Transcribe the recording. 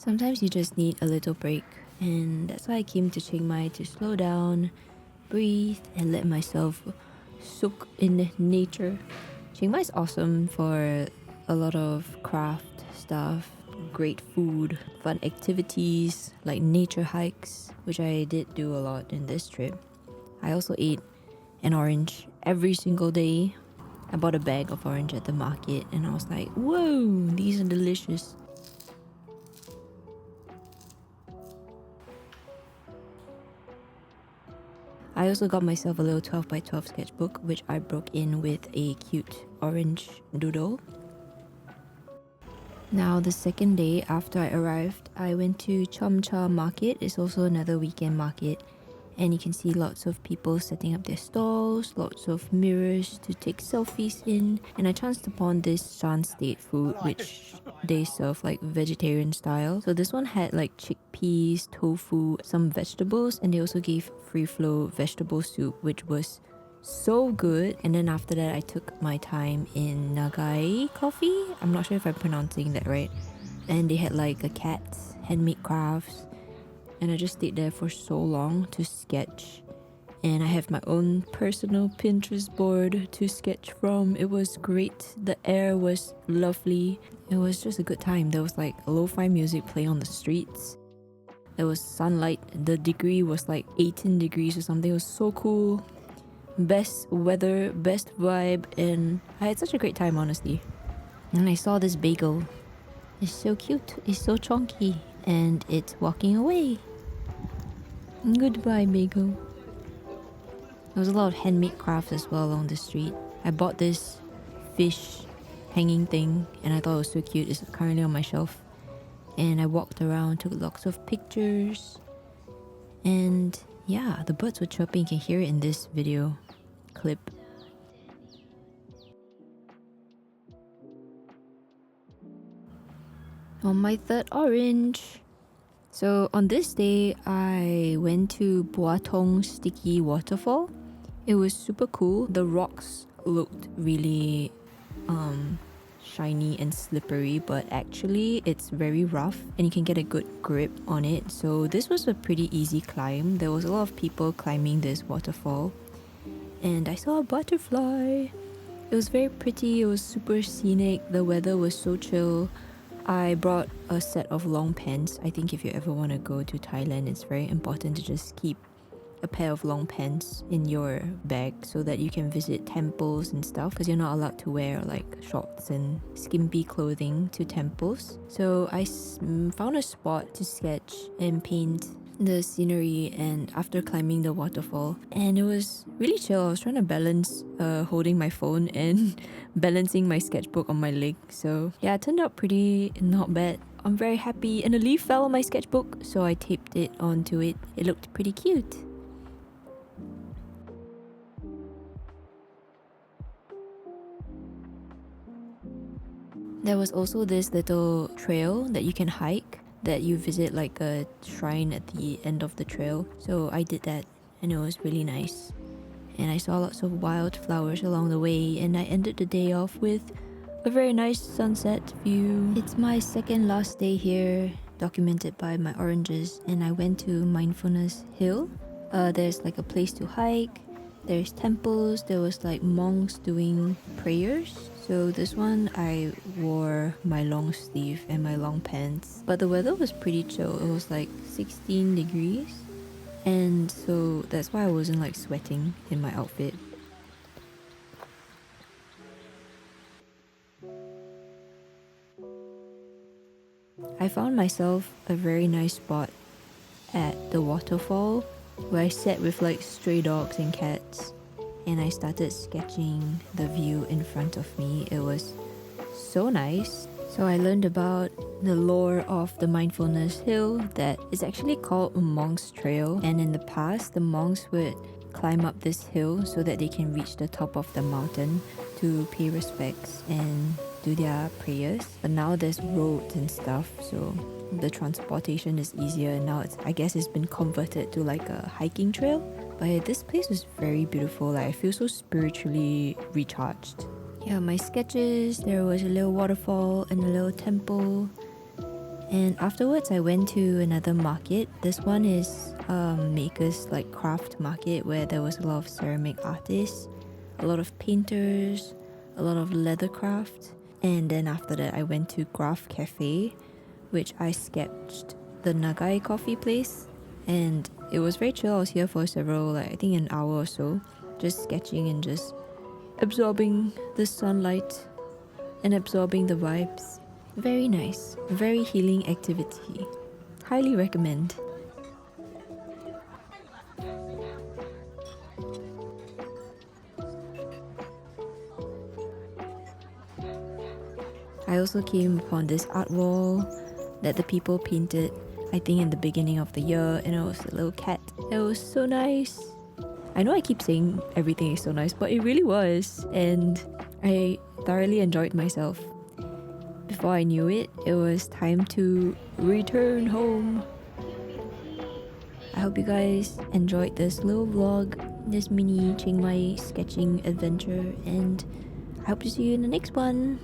Sometimes you just need a little break, and that's why I came to Chiang Mai to slow down, breathe, and let myself soak in nature. Chiang Mai is awesome for a lot of craft stuff, great food, fun activities like nature hikes, which I did do a lot in this trip. I also ate an orange every single day. I bought a bag of orange at the market and I was like, whoa, these are delicious. I also got myself a little 12 by 12 sketchbook, which I broke in with a cute orange doodle. Now, the second day after I arrived, I went to Chom Cha Market. It's also another weekend market. And you can see lots of people setting up their stalls, lots of mirrors to take selfies in. And I chanced upon this Shan State food, which they serve like vegetarian style. So this one had like chickpeas, tofu, some vegetables, and they also gave free flow vegetable soup, which was so good. And then after that, I took my time in Nagai coffee. I'm not sure if I'm pronouncing that right. And they had like a cat's handmade crafts. And I just stayed there for so long to sketch. And I have my own personal Pinterest board to sketch from. It was great. The air was lovely. It was just a good time. There was like lo-fi music playing on the streets. There was sunlight. The degree was like 18 degrees or something. It was so cool. Best weather, best vibe, and I had such a great time, honestly. And I saw this bagel. It's so cute. It's so chunky. And it's walking away. Goodbye, bagel. There was a lot of handmade crafts as well along the street. I bought this fish hanging thing and I thought it was so cute. It's currently on my shelf. And I walked around, took lots of pictures. And yeah, the birds were chirping. You can hear it in this video clip. On my third orange. So on this day, I went to Buatong Sticky Waterfall. It was super cool. The rocks looked really shiny and slippery, but actually it's very rough and you can get a good grip on it. So this was a pretty easy climb. There was a lot of people climbing this waterfall. And I saw a butterfly. It was very pretty. It was super scenic. The weather was so chill. I brought a set of long pants. I think if you ever want to go to Thailand, it's very important to just keep a pair of long pants in your bag so that you can visit temples and stuff, because you're not allowed to wear like shorts and skimpy clothing to temples. So I found a spot to sketch and paint the scenery and after climbing the waterfall, and it was really chill. I was trying to balance holding my phone and balancing my sketchbook on my leg. So yeah, it turned out pretty not bad. I'm very happy, and a leaf fell on my sketchbook, so I taped it onto it. It looked pretty cute. There was also this little trail that you can hike, that you visit like a shrine at the end of the trail. So I did that and it was really nice. And I saw lots of wildflowers along the way, and I ended the day off with a very nice sunset view. It's my second last day here, documented by my oranges, and I went to Mindfulness Hill. There's like a place to hike, there's temples, there was like monks doing prayers. So this one I wore my long sleeve and my long pants, but the weather was pretty chill. It was like 16 degrees, and so that's why I wasn't like sweating in my outfit. I found myself a very nice spot at the waterfall where I sat with like stray dogs and cats, and I started sketching the view in front of me. It was so nice. So I learned about the lore of the Mindfulness Hill, that is actually called a monk's trail, and in the past the monks would climb up this hill so that they can reach the top of the mountain to pay respects and do their prayers. But now there's roads and stuff, so the transportation is easier, and now I guess it's been converted to like a hiking trail. But this place was very beautiful. Like, I feel so spiritually recharged. Yeah, my sketches, there was a little waterfall and a little temple, And afterwards, I went to another market. This one is makers like craft market where there was a lot of ceramic artists, a lot of painters, a lot of leather craft. And then after that, I went to Craft Cafe, which I sketched the Nagai coffee place. And it was very chill. I was here for several, like I think an hour or so, just sketching and just absorbing the sunlight and absorbing the vibes. Very nice, very healing activity. Highly recommend. I also came upon this art wall that the people painted, I think in the beginning of the year, and it was a little cat. It was so nice. I know I keep saying everything is so nice, but it really was, and I thoroughly enjoyed myself. Before I knew it, it was time to return home. I hope you guys enjoyed this little vlog, this mini Chiang Mai sketching adventure, and I hope to see you in the next one.